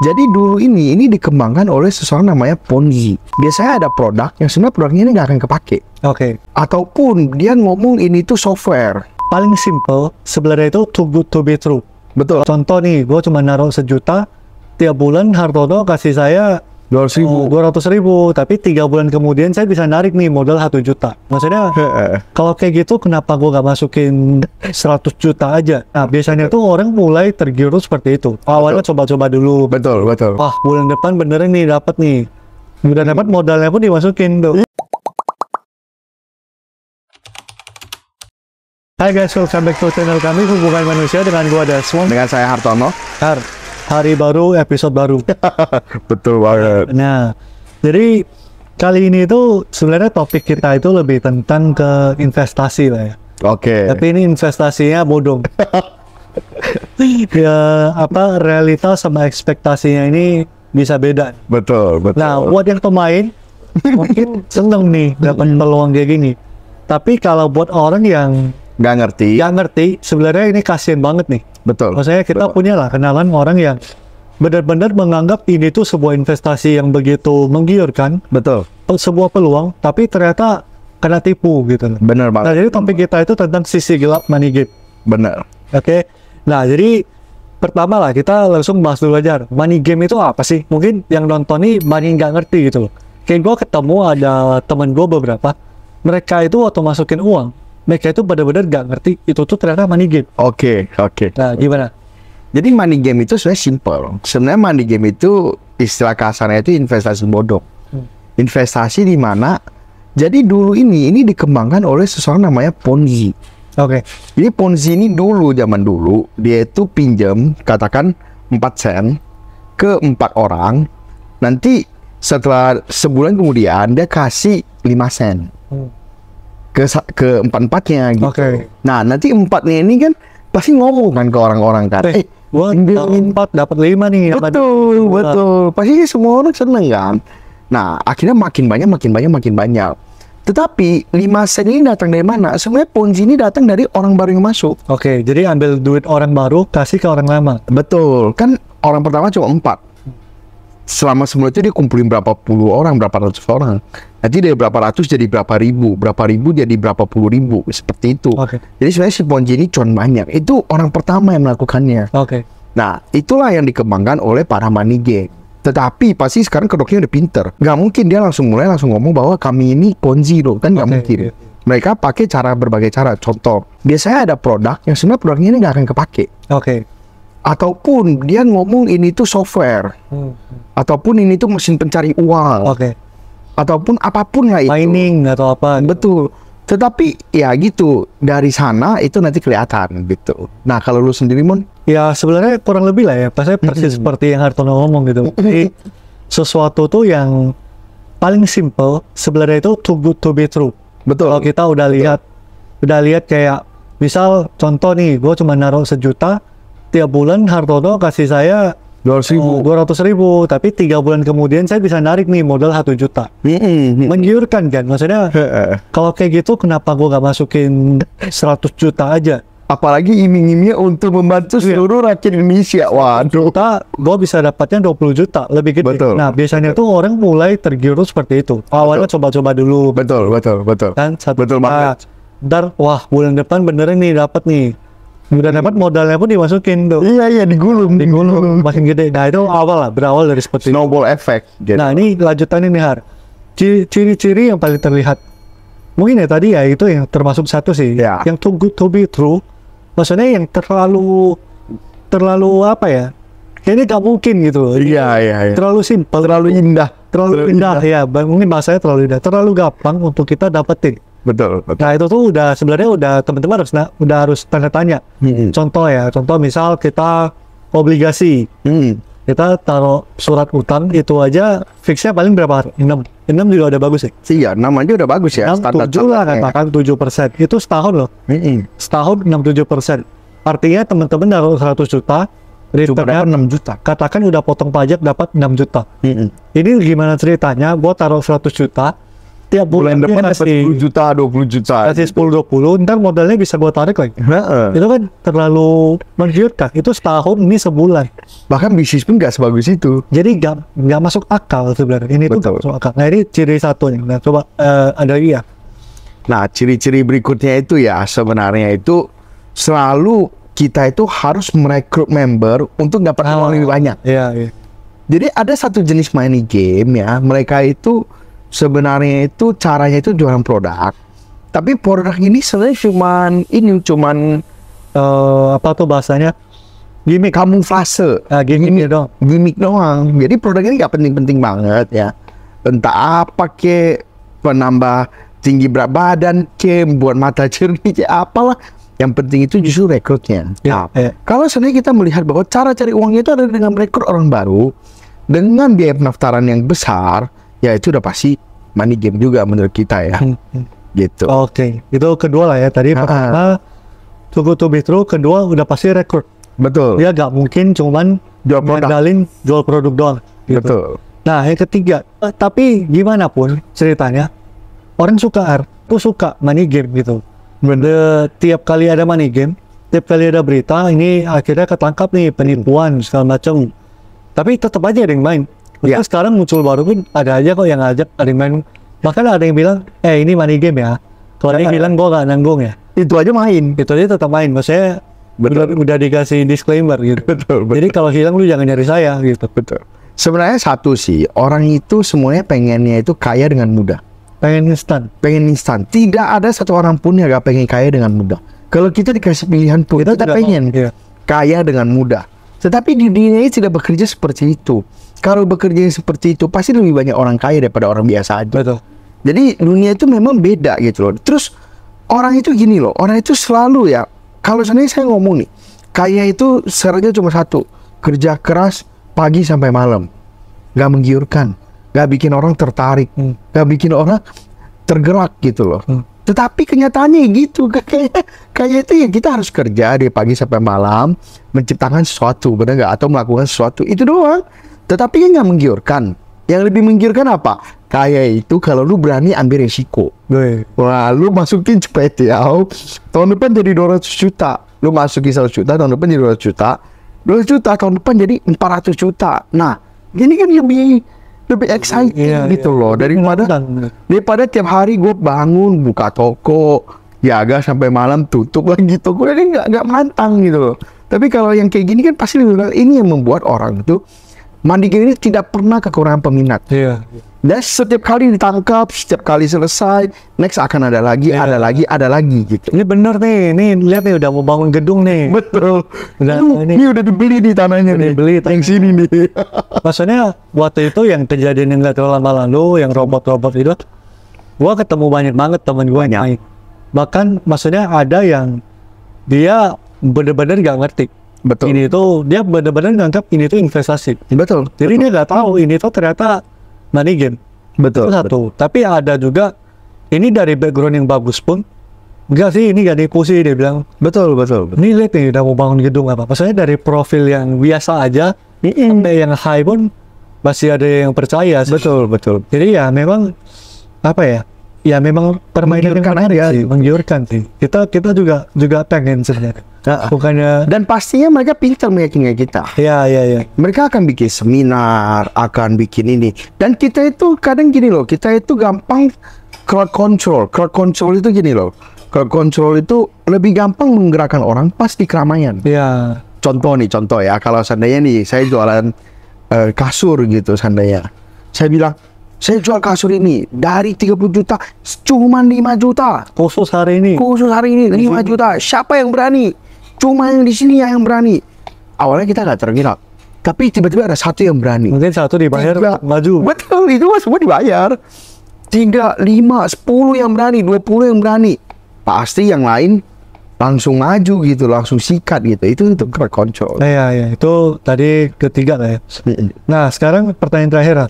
Jadi dulu ini dikembangkan oleh seseorang namanya Ponzi. Biasanya ada produk yang sebenarnya produknya ini nggak akan kepake. Oke. Ataupun dia ngomong ini tuh software. Paling simple sebenarnya itu too good to be true. Betul. Contoh nih, gue cuma naruh 1 juta, tiap bulan Hartono kasih saya 200.000, tapi 3 bulan kemudian saya bisa narik nih modal 1 juta. Maksudnya kalau kayak gitu kenapa gue gak masukin 100 juta aja? Nah biasanya tuh orang mulai tergiur seperti itu. Awalnya coba-coba dulu. Betul. Wah bulan depan beneran nih dapat nih. Udah dapat modalnya pun dimasukin tuh. Hai guys, welcome back to channel kami Hubungan Manusia dengan gua Desmond. Dengan saya Hartono. Hari baru, episode baru. Betul banget. Nah, jadi kali ini itu sebenarnya topik kita itu lebih tentang ke investasi lah ya. Oke. Tapi ini investasinya bodong. Ya, realitas sama ekspektasinya ini bisa beda. Betul. Nah, buat yang pemain mungkin seneng nih dapat peluang kayak gini. Tapi kalau buat orang yang nggak ngerti, sebenarnya ini kasihan banget nih. Betul. Maksudnya kita punya lah kenalan orang yang benar-benar menganggap ini tuh sebuah investasi yang begitu menggiurkan. Betul. Sebuah peluang, tapi ternyata kena tipu gitu. Bener banget. Nah, jadi topik kita itu tentang sisi gelap money game. Bener. Oke. Nah, jadi pertama lah kita langsung bahas dulu aja. Money game itu apa sih? Mungkin yang nonton nih banyak nggak ngerti gitu loh. Kayak gue ketemu ada temen gue beberapa, mereka itu waktu masukin uang, mereka itu benar-benar nggak ngerti itu tuh ternyata money game. Oke. Nah, gimana? Jadi money game itu sebenarnya simple. Sebenarnya money game itu istilah kasarnya itu investasi bodong. Investasi di mana? Jadi dulu ini dikembangkan oleh seseorang namanya Ponzi. Oke. Jadi Ponzi ini zaman dulu dia itu pinjam katakan 4 sen ke 4 orang. Nanti setelah sebulan kemudian dia kasih 5 sen. Ke empat-empatnya gitu. Oke. Nah, nanti empatnya ini kan pasti ngomong kan ke orang-orang kan. Gua 4 dapat 5 nih. Betul. Pasti semua orang seneng kan. Nah, akhirnya makin banyak. Tetapi 5 sen ini datang dari mana? Sebenarnya Ponzi ini datang dari orang baru yang masuk. Oke, jadi ambil duit orang baru kasih ke orang lama. Betul. Kan orang pertama cuma 4. Selama sebelum itu dia kumpulin berapa puluh orang, berapa ratus orang. Nanti dari berapa ratus jadi berapa ribu jadi berapa puluh ribu, seperti itu. Jadi sebenarnya si Ponzi ini cuan banyak. Itu orang pertama yang melakukannya. Nah, itulah yang dikembangkan oleh para money game. Tetapi pasti sekarang kedoknya udah pinter. Nggak mungkin dia langsung ngomong bahwa kami ini Ponzi loh, kan nggak mungkin. Mereka pakai berbagai cara. Contoh, biasanya ada produk yang sebenarnya produknya ini nggak akan kepake. Ataupun dia ngomong ini tuh software, ataupun ini tuh mesin pencari uang, ataupun apapun lah itu. Mining atau apa. Betul. Tetapi ya gitu, dari sana itu nanti kelihatan gitu. Nah kalau lu sendiri Mon? Ya sebenarnya kurang lebih lah ya, pasnya persis seperti yang Hartono ngomong gitu. Jadi sesuatu tuh yang paling simple sebenarnya itu too good to be true. Betul. Kalau kita udah lihat kayak misal contoh nih, gue cuma naruh 1 juta, tiap bulan Hartono kasih saya 200.000, tapi 3 bulan kemudian saya bisa narik nih modal 1 juta. Menggiurkan kan? Maksudnya kalau kayak gitu kenapa gue gak masukin 100 juta aja? Apalagi iming-imingnya untuk membantu seluruh rakyat Indonesia. Waduh. Gue bisa dapatnya 20 juta, lebih gede. Betul. Nah biasanya tuh orang mulai tergiur seperti itu. Awalnya coba-coba dulu. Betul. Kan? Betul banget. Ntar, wah bulan depan beneran nih dapat nih. Udah dapat modalnya pun dimasukin tuh. Iya, digulung makin gede. Nah itu berawal dari seperti snowball effect gitu. Nah ini lanjutannya nih Har, ciri-ciri yang paling terlihat mungkin ya tadi ya itu yang termasuk satu sih yang too good to be true. Maksudnya yang terlalu apa ya, kayaknya gak mungkin gitu. Iya. Terlalu simpel, terlalu indah ya, mungkin bahasanya terlalu indah, terlalu gampang untuk kita dapetin. Betul. Nah itu tuh sebenarnya teman-teman harus tanda tanya. Contoh misal kita obligasi, kita taruh surat utang itu aja fixnya paling berapa? 6 juga udah bagus ya. Iya, 6 aja udah bagus ya. 7 lah katakan 7%. Itu setahun loh. Setahun 6-7%. Artinya teman-teman naruh 100 juta, returnnya 6 juta. Katakan udah potong pajak dapat 6 juta. Ini gimana ceritanya? Gua taruh 100 juta. tiap bulan bulan depan dapat 10 juta, 20 juta. Kasih 10-20, ntar modalnya bisa gue tarik lagi. Itu kan terlalu menggiurkan. Itu setahun, ini sebulan. Bahkan bisnis pun nggak sebagus itu. Jadi nggak masuk akal sebenarnya. Ini tuh nggak masuk akal. Nah ini ciri satu nih. Nah coba ada lagi ya. Nah ciri-ciri berikutnya itu ya sebenarnya itu selalu kita itu harus merekrut member untuk dapat uang lebih banyak. Iya, iya. Jadi ada satu jenis money game ya, mereka itu sebenarnya itu caranya itu jualan produk. Tapi produk ini sebenarnya cuman apa tuh bahasanya? Gimmick, kamuflase. Gimmick doang. Gimmick doang. Jadi produk ini nggak penting-penting banget ya. Entah apa ke penambah tinggi berat badan ke buat mata jernih ke apalah. Yang penting itu justru rekrutnya. Ya, nah, kalau sebenarnya kita melihat bahwa cara cari uangnya itu adalah dengan merekrut orang baru dengan biaya pendaftaran yang besar, ya itu udah pasti money game juga menurut kita ya. Gitu. Oke, itu kedua lah ya. Tadi pertama too good to be true, kedua udah pasti rekrut. Betul. Ya nggak mungkin cuman jual produk doang. Gitu. Betul. Nah yang ketiga, tapi gimana pun ceritanya, orang suka money game gitu. Tiap kali ada money game, tiap kali ada berita, ini akhirnya ketangkap nih penipuan segala macam. Tapi tetap aja ada yang main. Ya. Sekarang muncul baru pun ada aja kok yang ngajak, ada yang main. Bahkan ada yang bilang, ini money game ya. Kalau ada yang bilang gue gak nanggung ya. Itu aja main. Itu aja tetap main. Maksudnya udah dikasih disclaimer gitu. Betul. Jadi kalau hilang lu jangan nyari saya gitu. Betul. Sebenarnya satu sih, orang itu semuanya pengennya itu kaya dengan mudah. Pengen instan. Tidak ada satu orang pun yang gak pengen kaya dengan mudah. Kalau kita dikasih pilihan pun, kita pengen kaya dengan mudah. Tetapi di dunia ini tidak bekerja seperti itu. Kalau bekerja seperti itu, pasti lebih banyak orang kaya daripada orang biasa aja. Betul. Jadi dunia itu memang beda gitu loh. Terus orang itu gini loh, orang itu selalu ya, kalau seandainya saya ngomong nih, kaya itu syaratnya cuma satu, kerja keras pagi sampai malam. Gak menggiurkan. Gak bikin orang tertarik, gak bikin orang tergerak gitu loh. Tetapi kenyataannya gitu, kayak itu ya kita harus kerja dari pagi sampai malam, menciptakan sesuatu, benar nggak? Atau melakukan sesuatu, itu doang. Tetapi yang nggak menggiurkan. Yang lebih menggiurkan apa? Kayak itu kalau lu berani ambil resiko. Wah, lu masukin cepet ya, tahun depan jadi 200 juta. Lu masukin 100 juta, tahun depan jadi 200 juta. 200 juta, tahun depan jadi 400 juta. Nah, ini kan lebih exciting gitu loh daripada tiap hari gue bangun buka toko jaga sampai malam tutup lagi toko, ini nggak mantang gitu loh. Tapi kalau yang kayak gini kan pasti ini yang membuat orang itu money game ini tidak pernah kekurangan peminat. Dan setiap kali ditangkap, setiap kali selesai, next akan ada lagi gitu. Ini bener nih, lihat nih udah mau bangun gedung nih. Betul. Ini udah dibeli di tanahnya nih. Dibeli yang sini nih. Maksudnya waktu itu yang kejadian yang nggak terlalu lama lalu, yang robot-robot itu, gua ketemu banyak banget temen gua yang main. Bahkan maksudnya ada yang dia bener-bener nggak ngerti. Betul. Ini tuh dia bener-bener nganggap ini tuh investasi. Betul. Jadi dia nggak tahu ini tuh ternyata money game. Betul. Itu satu. Tapi ada juga ini dari background yang bagus pun enggak sih, ini gak nipu sih, dia bilang. Betul. Ini lihat nih udah mau bangun gedung apa. Maksudnya dari profil yang biasa aja sampai yang high pun masih ada yang percaya sih. Betul. Jadi ya memang apa ya? Ya memang permainan yang menarik sih, menggiurkan sih. Kita juga pengen sebenarnya. Bukannya, dan pastinya mereka pintar meyakinkan kita. Iya. Mereka akan bikin seminar, akan bikin ini. Dan kita itu kadang gini loh, kita itu gampang crowd control. Crowd control itu gini loh. Crowd control itu lebih gampang menggerakkan orang pas di keramaian. Iya. Contoh ya, kalau seandainya nih saya jualan kasur gitu seandainya. Saya bilang, saya jual kasur ini dari 30 juta cuma 5 juta. Khusus hari ini 5 juta. Siapa yang berani? Cuma yang di sini yang berani. Awalnya kita nggak tergerak, tapi tiba-tiba ada satu yang berani. Mungkin satu dibayar maju. Betul, itu semua dibayar. 3, 5, 10 yang berani, 20 yang berani. Pasti yang lain langsung maju gitu, langsung sikat gitu. Itu crowd control. Iya. Itu tadi ketiga lah ya. Nah, sekarang pertanyaan terakhir.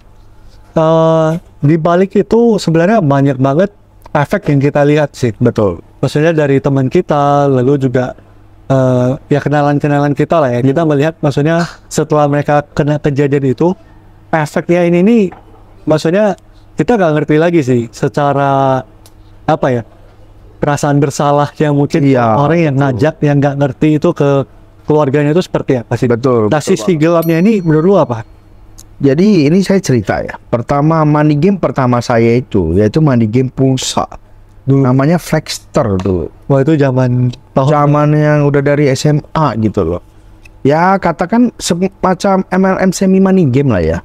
Di balik itu sebenarnya banyak banget efek yang kita lihat sih. Betul. Maksudnya dari teman kita, lalu juga ya kenalan-kenalan kita lah ya. Kita melihat maksudnya setelah mereka kena kejadian itu, efeknya ini nih maksudnya kita nggak ngerti lagi sih secara apa ya, perasaan bersalah yang mungkin orang yang ngajak yang nggak ngerti itu ke keluarganya itu seperti apa sih? Betul. Nah, sisi gelapnya ini menurut lu apa? Jadi ini saya cerita ya. Pertama money game pertama saya itu yaitu money game pulsa. Namanya Flexter dulu. Wah, itu zaman yang udah dari SMA gitu loh. Ya katakan semacam MLM semi money game lah ya.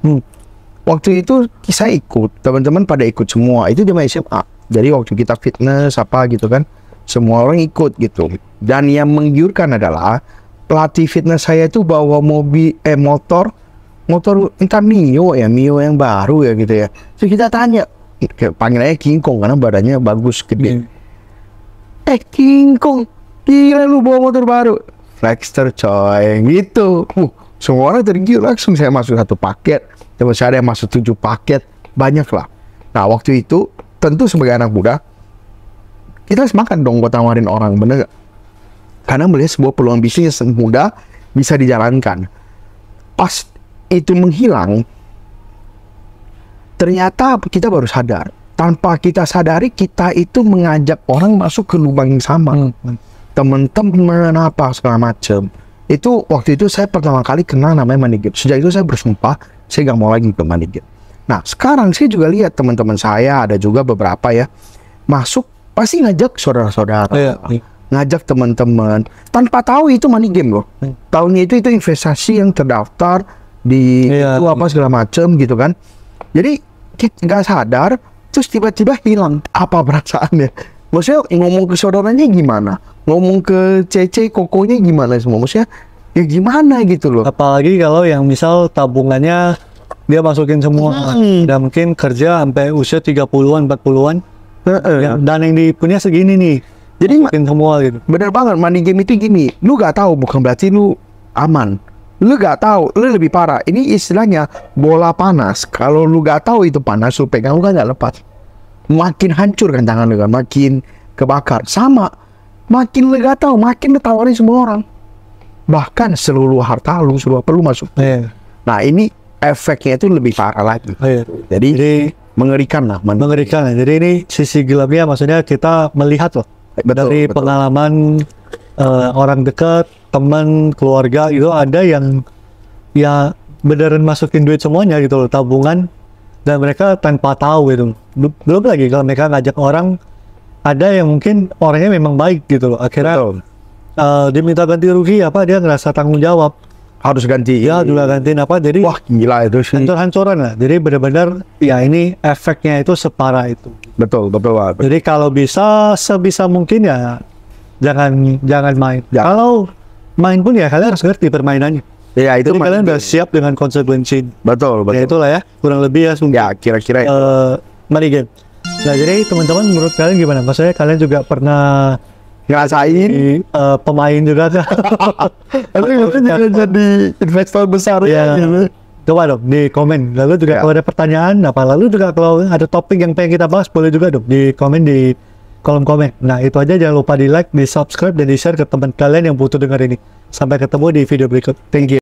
Waktu itu saya ikut, teman-teman pada ikut semua. Itu zaman SMA. Jadi waktu kita fitness apa gitu kan, semua orang ikut gitu. Dan yang menggiurkan adalah pelatih fitness saya itu bawa motor entah Mio yang baru ya gitu ya. Terus kita tanya, panggil aja King Kong karena badannya bagus gede. King Kong, gila lu bawa motor baru. Flexter coy, gitu. Semua orang tergiur, langsung saya masuk 1 paket. Teman saya ada yang masuk 7 paket, banyak lah. Nah waktu itu tentu sebagai anak muda kita semakan dong buat tawarin orang, bener gak? Karena melihat sebuah peluang bisnis yang mudah bisa dijalankan. Pas itu menghilang, ternyata kita baru sadar. Tanpa kita sadari, kita itu mengajak orang masuk ke lubang yang sama. Teman-teman apa segala macam. Itu waktu itu saya pertama kali kenal namanya money game. Sejak itu saya bersumpah saya nggak mau lagi ke money game. Nah sekarang saya juga lihat teman-teman saya ada juga beberapa ya masuk pasti ngajak saudara-saudara, ngajak teman-teman tanpa tahu itu money game loh. Tahunnya itu investasi yang terdaftar di itu apa segala macam gitu kan. Jadi kita nggak sadar terus tiba-tiba hilang. Apa perasaannya? Maksudnya ngomong ke saudaranya gimana? Ngomong ke Cece, Kokonya gimana semua? Maksudnya ya gimana gitu loh. Apalagi kalau yang misal tabungannya dia masukin semua. Dan mungkin kerja sampai usia 30-an, 40-an. Dan yang punya segini nih. Jadi masukin semua gitu. Bener banget, money game itu gini. Lu gak tahu bukan berarti lu aman. Lu gak tahu, lu lebih parah. Ini istilahnya bola panas. Kalau lu gak tahu itu panas, lu pegang lu kan gak lepas. Makin hancur kan tangan lu kan, makin kebakar. Sama, makin lu gak tahu, makin lu tawarin semua orang. Bahkan seluruh harta lu, seluruh apa lu masuk. Nah ini efeknya itu lebih parah lagi. Jadi mengerikan lah. Mengerikan. Jadi ini sisi gelapnya, maksudnya kita melihat loh. Dari pengalaman orang dekat, teman, keluarga itu ada yang ya beneran masukin duit semuanya gitu loh, tabungan. Dan mereka tanpa tahu gitu. Belum lagi kalau mereka ngajak orang, ada yang mungkin orangnya memang baik gitu loh. Akhirnya dia minta ganti rugi apa, dia ngerasa tanggung jawab. Harus ganti. Ya, juga gantiin apa. Jadi wah gila itu sih. Hancur-hancuran lah. Jadi benar-benar ya ini efeknya itu separah itu. Betul. Jadi kalau bisa sebisa mungkin ya jangan main. Kalau main pun ya kalian harus ngerti permainannya. Ya itu jadi kalian udah siap dengan konsekuensi. Betul. Ya itulah ya, kurang lebih ya. Ya kira-kira money game. Nah jadi teman-teman menurut kalian gimana? Maksudnya kalian juga pernah ngerasain pemain juga kan? jadi investor besar ya. Coba dong di komen. Lalu juga kalau ada pertanyaan apa, lalu juga kalau ada topik yang pengen kita bahas boleh juga dong di komen di kolom komen. Nah itu aja, jangan lupa di like, di subscribe, dan di share ke teman kalian yang butuh dengar ini. Sampai ketemu di video berikut. Thank you.